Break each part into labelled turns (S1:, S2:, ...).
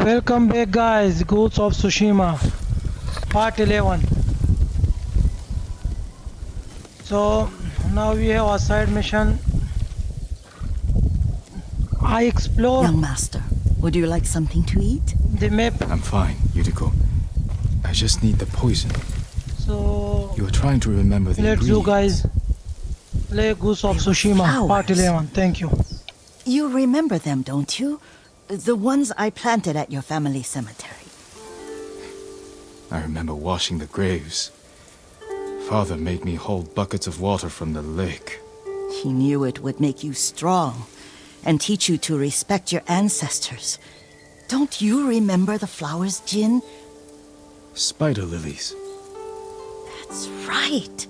S1: Welcome back guys, Ghosts of Tsushima, part 11. So now we have a side mission. I explore
S2: Young master, would you like something to eat?
S1: the map.
S3: I'm fine, Yuriko. I just need the poison.
S1: So
S3: You are trying to remember the
S1: let's do
S3: ingredients.
S1: guys. Play Ghosts of
S2: They were
S1: Tsushima, part
S2: flowers.
S1: 11. Thank you.
S2: You remember them, don't you? The ones I planted at your family cemetery.
S3: I remember washing the graves. Father made me hold buckets of water from the lake.
S2: He knew it would make you strong and teach you to respect your ancestors. Don't you remember the flowers, Jin?
S3: Spider lilies.
S2: That's right.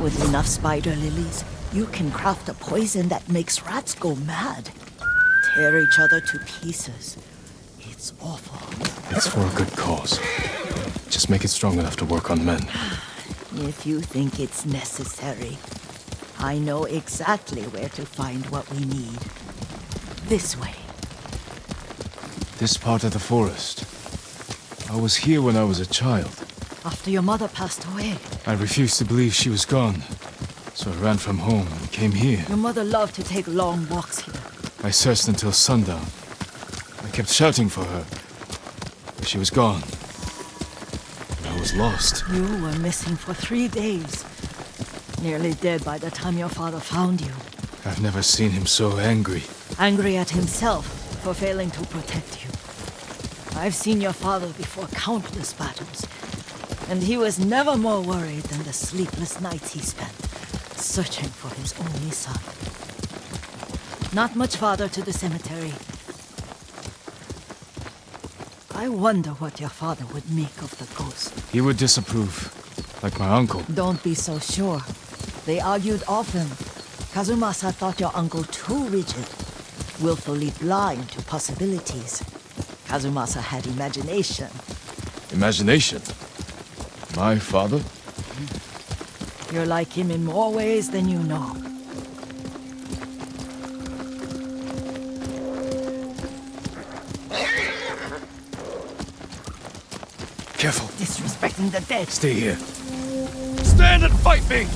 S2: With enough spider lilies, you can craft a poison that makes rats go mad. Tear each other to pieces. It's awful.
S3: It's for a good cause. Just make it strong enough to work on men.
S2: If you think it's necessary, I know exactly where to find what we need. This way.
S3: This part of the forest. I was here when I was a child.
S2: After your mother passed away,
S3: I refused to believe she was gone. So I ran from home and came here.
S2: your mother loved to take long walks here.
S3: I searched until sundown. I kept shouting for her. But she was gone. And I was lost.
S2: You were missing for 3 days. Nearly dead by the time your father found you.
S3: I've never seen him so angry.
S2: Angry at himself for failing to protect you. I've seen your father before countless battles. And he was never more worried than the sleepless nights he spent searching for his only son. Not much farther to the cemetery. I wonder what your father would make of the ghost.
S3: He would disapprove, like my uncle.
S2: Don't be so sure. They argued often. Kazumasa thought your uncle too rigid, willfully blind to possibilities. Kazumasa had imagination.
S3: Imagination? My father?
S2: You're like him in more ways than you know.
S3: Careful.
S2: Disrespecting the dead.
S3: Stay here. Stand and fight me!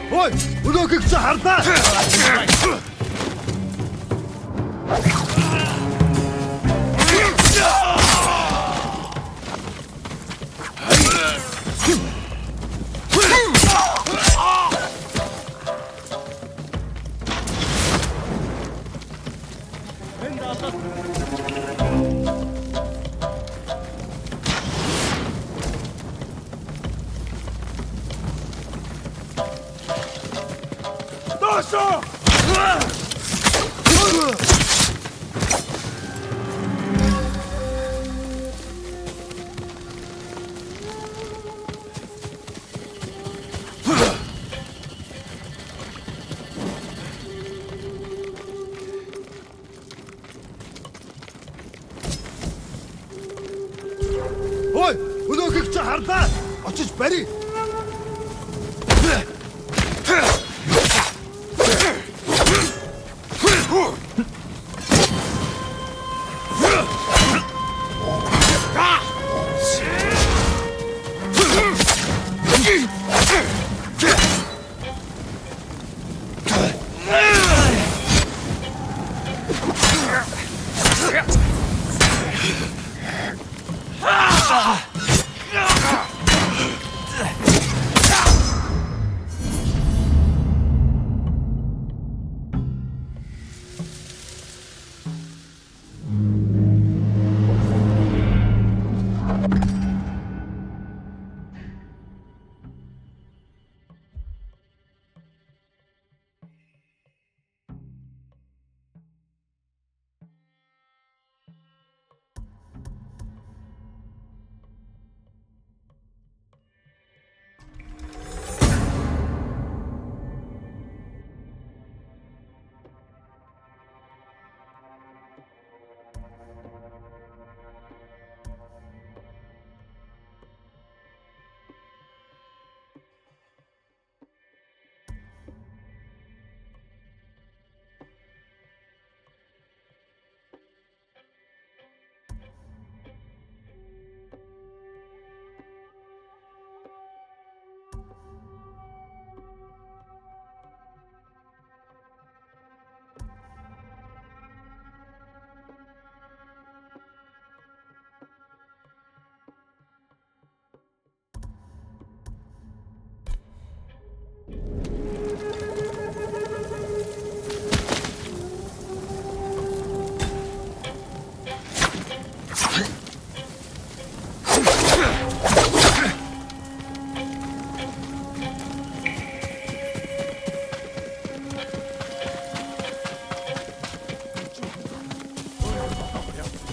S4: Ой, өнөөхийг чи харлаа. Ой, өнөөхийг чи харлаа. Очиж барь.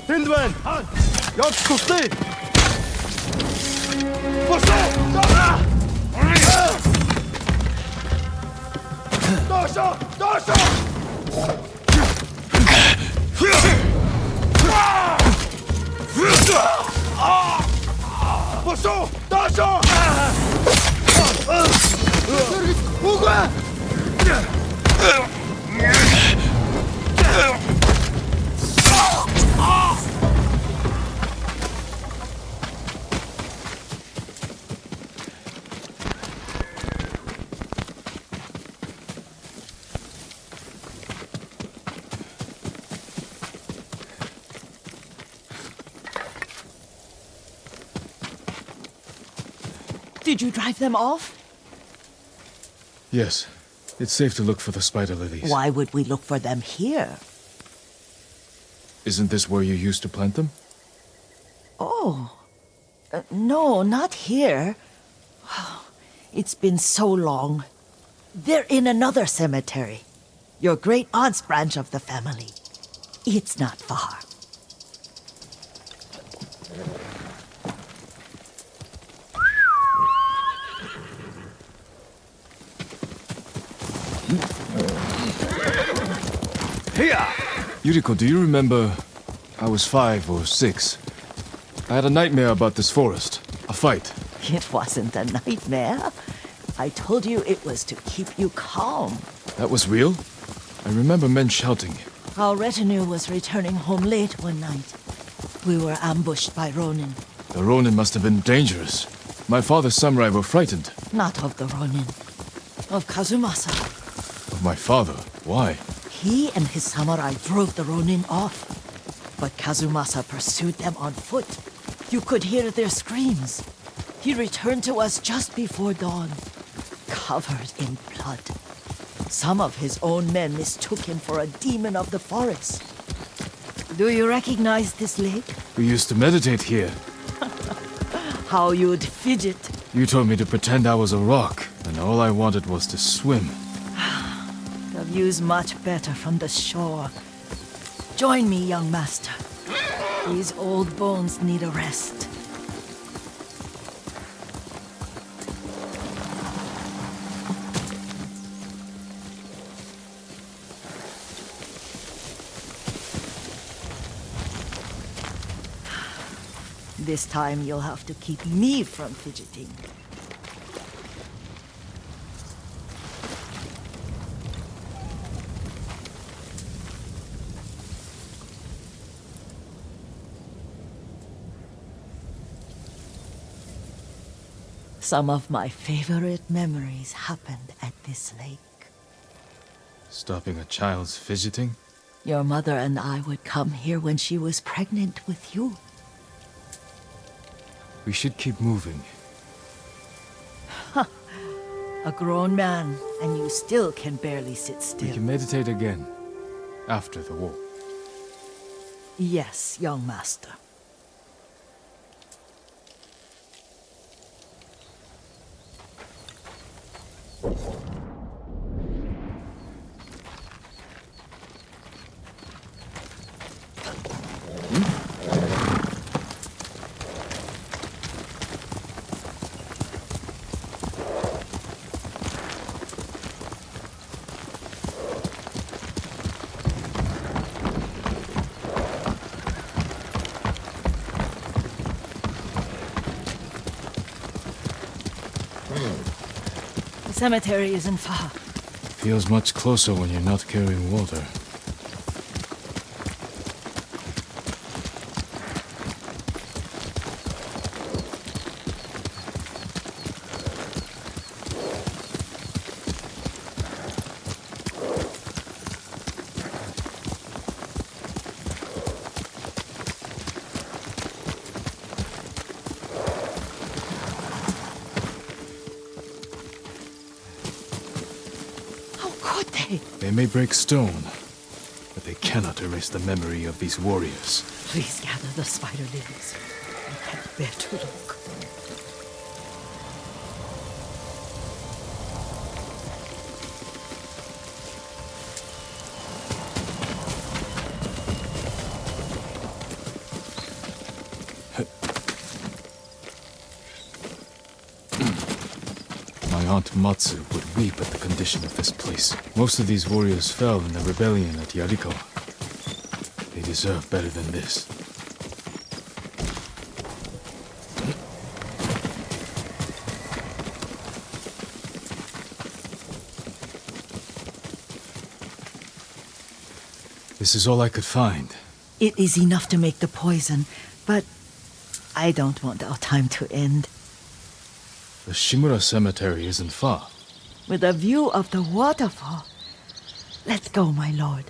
S4: Тэнд байна. Явж туслая. Босоо! Дошо! Дошо! Босоо! Дошо! Уга!
S2: Did you drive them off?
S3: Yes. It's safe to look for the spider lilies.
S2: Why would we look for them here?
S3: Isn't this where you used to plant them?
S2: Oh. No, not here. It's been so long. They're in another cemetery. Your great-aunt's branch of the family. It's not far.
S4: Here!
S3: Yuriko, do you remember? I was 5 or 6. I had a nightmare about this forest. A fight.
S2: It wasn't a nightmare. I told you it was to keep you calm.
S3: That was real? I remember men shouting.
S2: Our retinue was returning home late one night. We were ambushed by Ronin.
S3: The Ronin must have been dangerous. My father's samurai were frightened.
S2: Not of the Ronin. Of Kazumasa.
S3: Of my father? Why?
S2: He and his samurai drove the Ronin off. But Kazumasa pursued them on foot. You could hear their screams. He returned to us just before dawn, covered in blood. Some of his own men mistook him for a demon of the forest. Do you recognize this lake?
S3: We used to meditate here.
S2: How you'd fidget.
S3: You told me to pretend I was a rock, and all I wanted was to swim.
S2: views much better from the shore. Join me, young master. These old bones need a rest. This time you'll have to keep me from fidgeting. Some of my favorite memories happened at this lake.
S3: Stopping a child's fidgeting?
S2: Your mother and I would come here when she was pregnant with you.
S3: We should keep moving.
S2: A grown man, and you still can barely sit
S3: We
S2: still.
S3: can meditate again. After the war.
S2: Yes, young master. The cemetery isn't far.
S3: Feels much closer when you're not carrying water. They may break stone, but they cannot erase the memory of these warriors.
S2: Please gather the spider lilies. I can't bear to look.
S3: My aunt Matsu would weep at the condition of this place. Most of these warriors fell in the rebellion at Yarikawa. They deserve better than this. This is all I could find.
S2: It is enough to make the poison, but I don't want our time to end.
S3: The Shimura Cemetery isn't far.
S2: With a view of the waterfall. Let's go, my lord.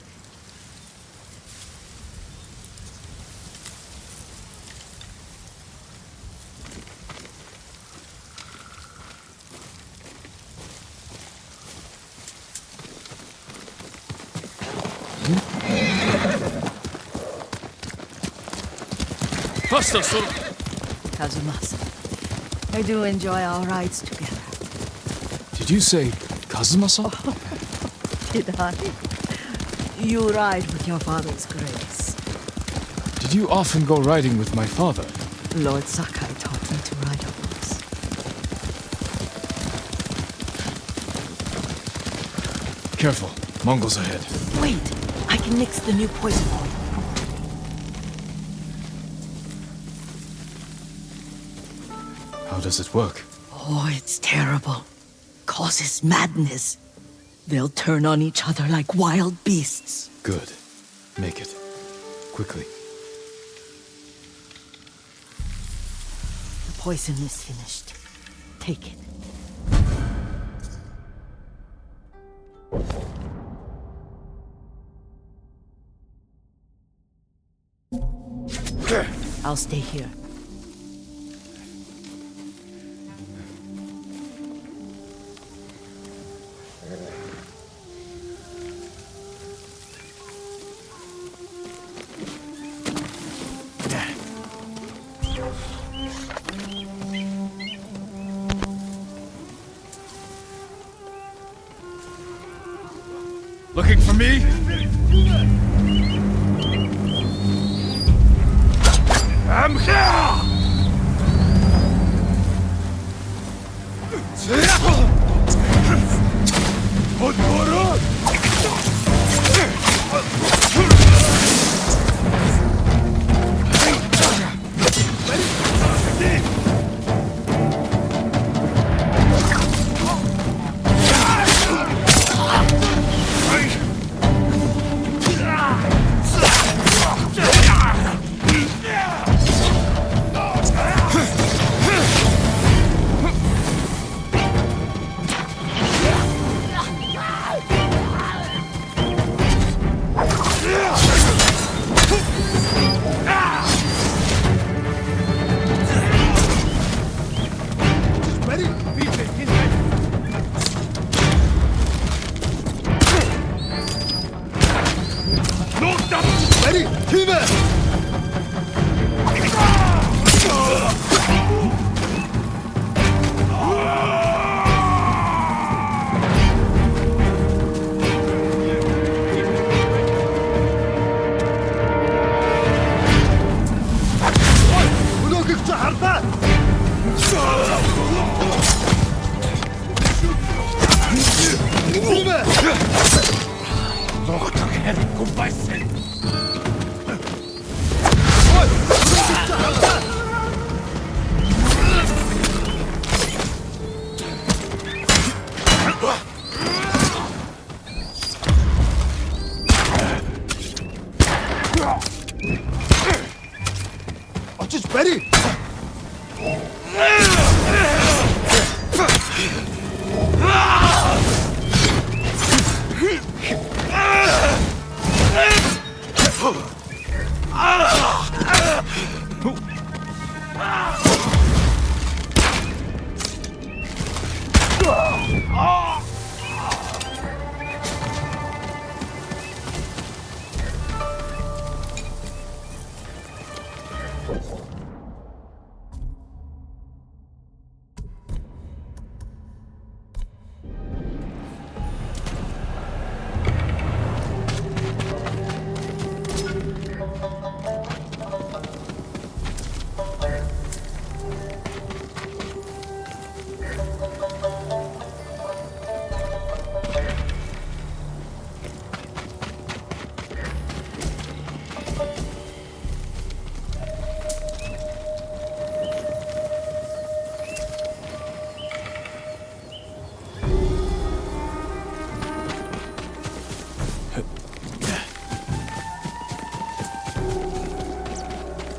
S3: Faster, sir!
S2: Kazumasa, I do enjoy our rides together.
S3: Did you say Kazumasa?
S2: Did I? You ride with your father's grace.
S3: Did you often go riding with my father?
S2: Lord Sakai taught me to ride a horse.
S3: Careful, Mongols ahead.
S2: Wait, I can mix the new poison for you.
S3: How does it work?
S2: Oh, it's terrible. Causes madness. They'll turn on each other like wild beasts.
S3: Good. Make it. Quickly.
S2: The poison is finished. Take it. I'll stay here.
S3: Looking for me?
S4: I'm here!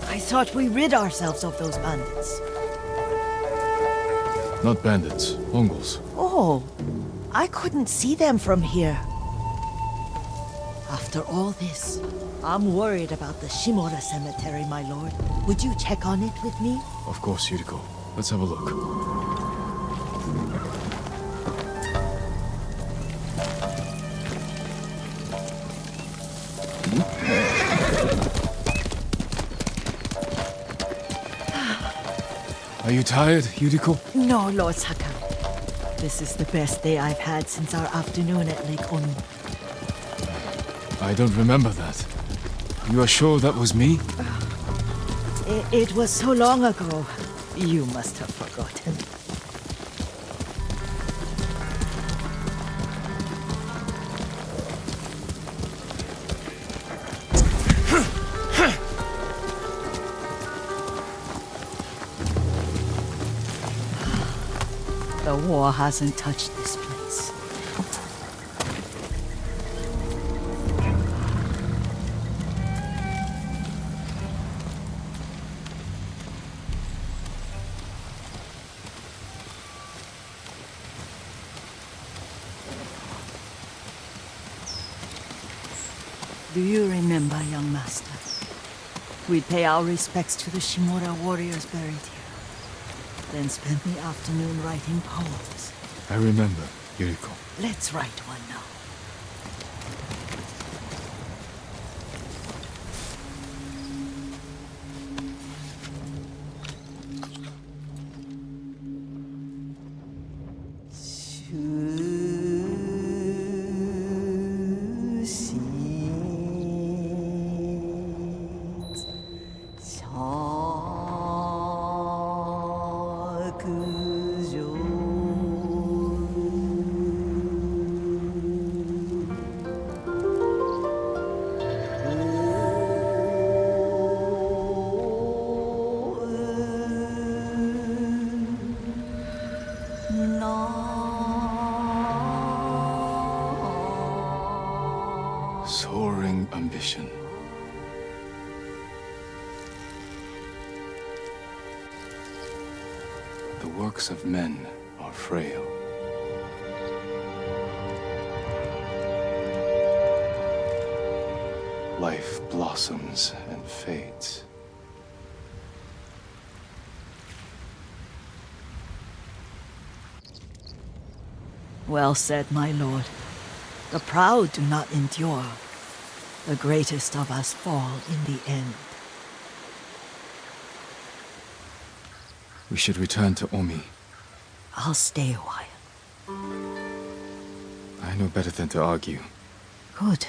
S2: I thought we rid ourselves of those bandits.
S3: Not bandits, Mongols.
S2: Oh, I couldn't see them from here. After all this, I'm worried about the Shimura cemetery, my lord. Would you check on it with me?
S3: Of course, Yuriko. Let's have a look. Are you tired, Yuriko?
S2: No, Lord Sakai. This is the best day I've had since our afternoon at Lake Onu.
S3: I don't remember that. You are sure that was me?
S2: It was so long ago. You must have forgotten. The war hasn't touched this place. Do you remember, young master? We'd pay our respects to the Shimura warriors buried here. Then spend the afternoon writing poems.
S3: I remember, Yuriko.
S2: Let's write one now.
S3: ambition. The works of men are frail. Life blossoms and fades.
S2: Well said, my lord. The proud do not endure. The greatest of us fall in the end.
S3: We should return to Omi.
S2: I'll stay a while.
S3: I know better than to argue.
S2: Good.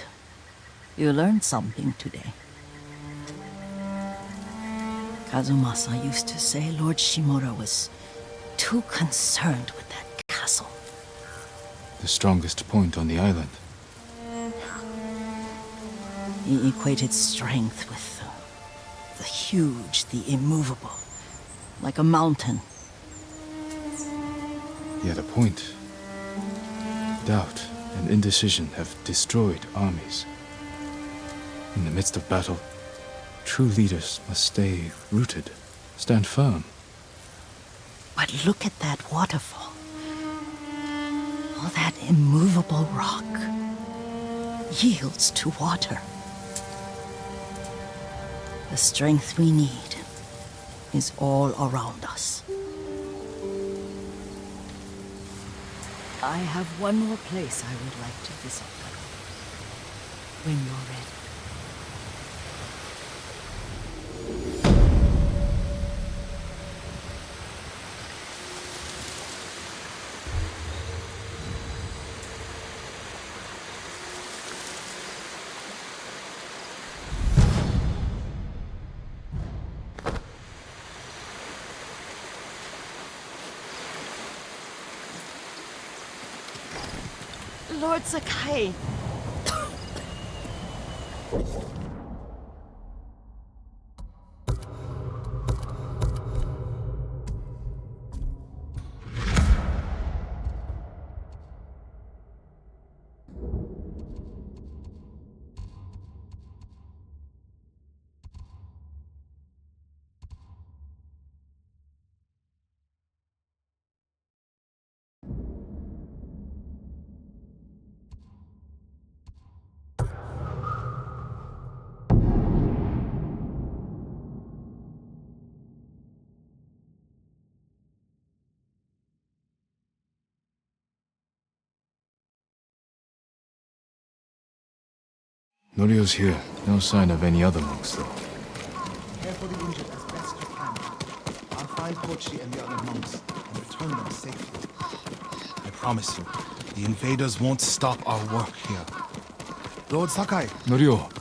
S2: You learned something today. Kazumasa used to say Lord Shimura was too concerned with that castle.
S3: The strongest point on the island.
S2: He equated strength with the huge, the immovable, like a mountain.
S3: He had a point. Doubt and indecision have destroyed armies. In the midst of battle, true leaders must stay rooted, stand firm.
S2: But look at that waterfall. All that immovable rock yields to water. The strength we need is all around us. I have one more place I would like to visit. When you're ready. Lord Sakai.
S3: Norio's here. No sign of any other monks, though.
S5: Care for the injured as best you can. I'll find Kochi and the other monks and return them safely. I promise you, the invaders won't stop our work here. Lord Sakai!
S3: Norio,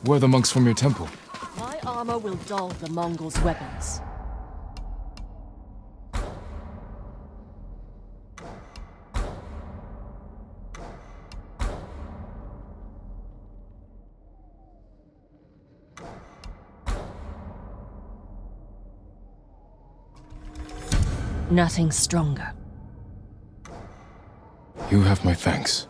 S3: where are the monks from your temple?
S6: My armor will dull the Mongols' weapons. Nothing stronger.
S3: You have my thanks.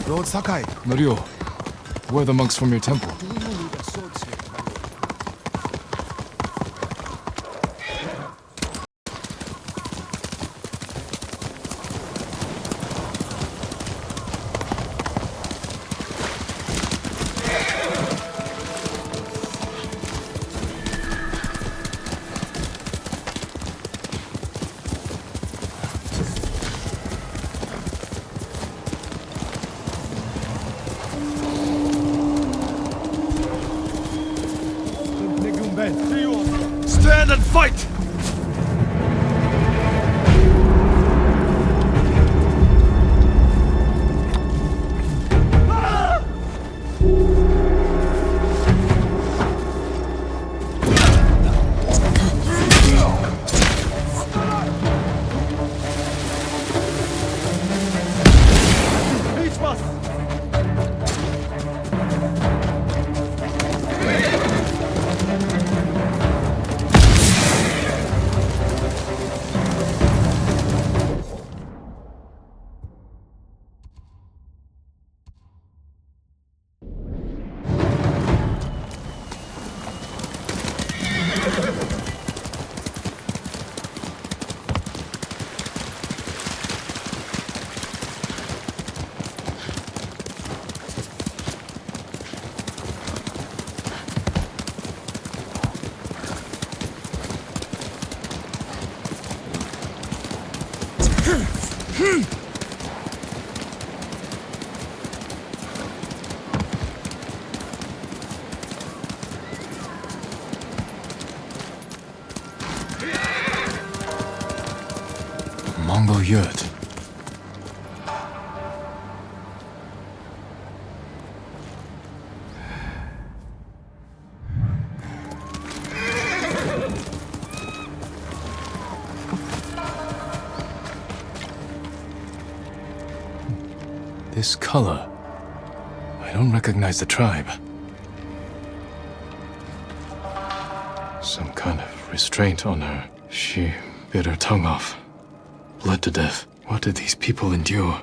S5: Lord Sakai!
S3: Norio, where are the monks from your temple?
S5: Do we need a sword here?
S4: Stand and fight!
S3: Mongol yurt. This color. I don't recognize the tribe. Some kind of restraint on her. She bit her tongue off. Bled to death. What did these people endure?